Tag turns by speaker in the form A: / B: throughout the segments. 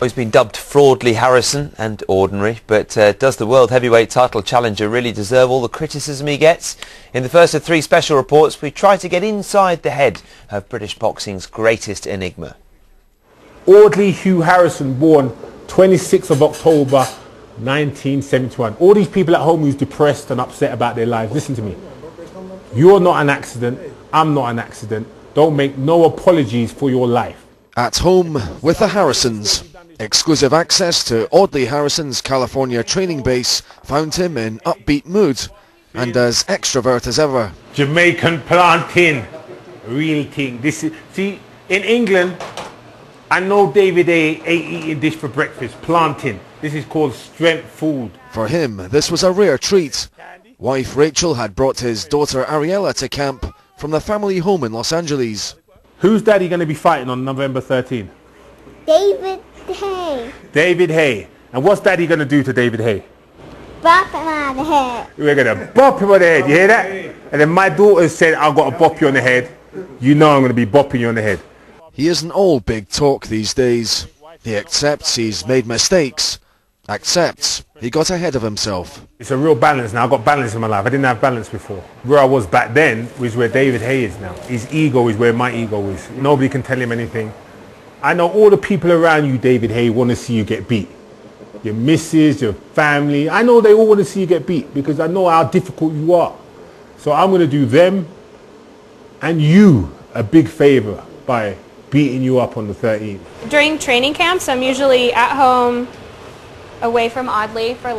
A: He's been dubbed Audley Harrison and ordinary, but does the world heavyweight title challenger really deserve all the criticism he gets? In the first of 3 special reports, we try to get inside the head of British boxing's greatest enigma.
B: Audley Hugh Harrison, born 26th of October 1971. All these people at home who's depressed and upset about their lives, listen to me. You're not an accident. I'm not an accident. Don't make no apologies for your life.
C: At home with the Harrisons. Exclusive access to Audley Harrison's California training base found him in upbeat mood and as extrovert as ever.
B: Jamaican plantain, real thing. This is, see, in England, I know David Haye ain't eating this for breakfast. Plantain. This is called strength food.
C: For him, this was a rare treat. Wife Rachel had brought his daughter Ariella to camp from the family home in Los Angeles.
B: Who's daddy going to be fighting on November 13th?
D: David Haye.
B: David Haye. And what's daddy going to do to David Haye?
D: Bop him on the head.
B: We're going to bop him on the head. You hear that? And then my daughter said, I've got to bop you on the head. You know I'm going to be bopping you on the head.
C: He isn't all big talk these days. He accepts he's made mistakes. Accepts he got ahead of himself.
B: It's a real balance now. I've got balance in my life. I didn't have balance before. Where I was back then was where David Haye is now. His ego is where my ego is. Nobody can tell him anything. I know all the people around you, David Haye, want to see you get beat. Your missus, your family. I know they all want to see you get beat because I know how difficult you are. So I'm going to do them and you a big favor by beating you up on the 13th.
E: During training camps, I'm usually at home, away from Audley for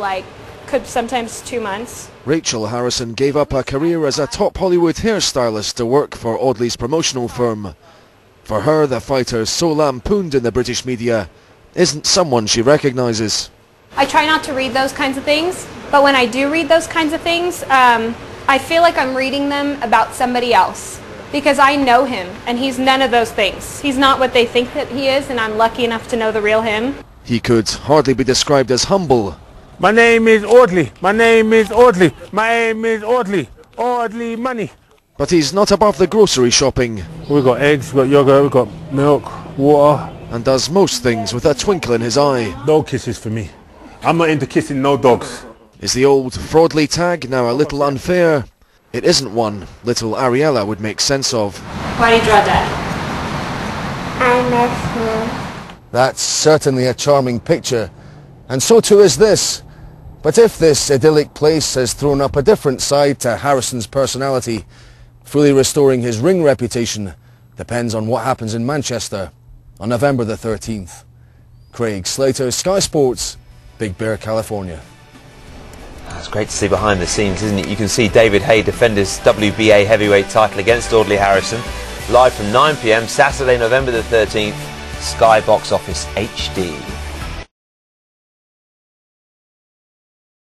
E: sometimes 2 months.
C: Raychel Harrison gave up a career as a top Hollywood hairstylist to work for Audley's promotional firm. For her, the fighter so lampooned in the British media isn't someone she recognises.
E: I try not to read those kinds of things, but when I do read those kinds of things, I feel like I'm reading them about somebody else. Because I know him, and he's none of those things. He's not what they think that he is, and I'm lucky enough to know the real him.
C: He could hardly be described as humble.
B: My name is Audley. My name is Audley. My name is Audley. Audley money.
C: But he's not above the grocery shopping.
B: We've got eggs, we've got yogurt, we've got milk, water.
C: And does most things with a twinkle in his eye.
B: No kisses for me. I'm not into kissing no dogs.
C: Is the old Audley tag now a little unfair? It isn't one little Ariella would make sense of.
E: Why do you draw Dad?
D: I miss him.
C: That's certainly a charming picture, and so too is this. But if this idyllic place has thrown up a different side to Harrison's personality, fully restoring his ring reputation depends on what happens in Manchester on November the 13th. Craig Slater, Sky Sports, Big Bear, California.
A: It's great to see behind the scenes, isn't it? You can see David Haye defend his WBA heavyweight title against Audley Harrison live from 9 p.m. Saturday, November the 13th, Sky Box Office HD.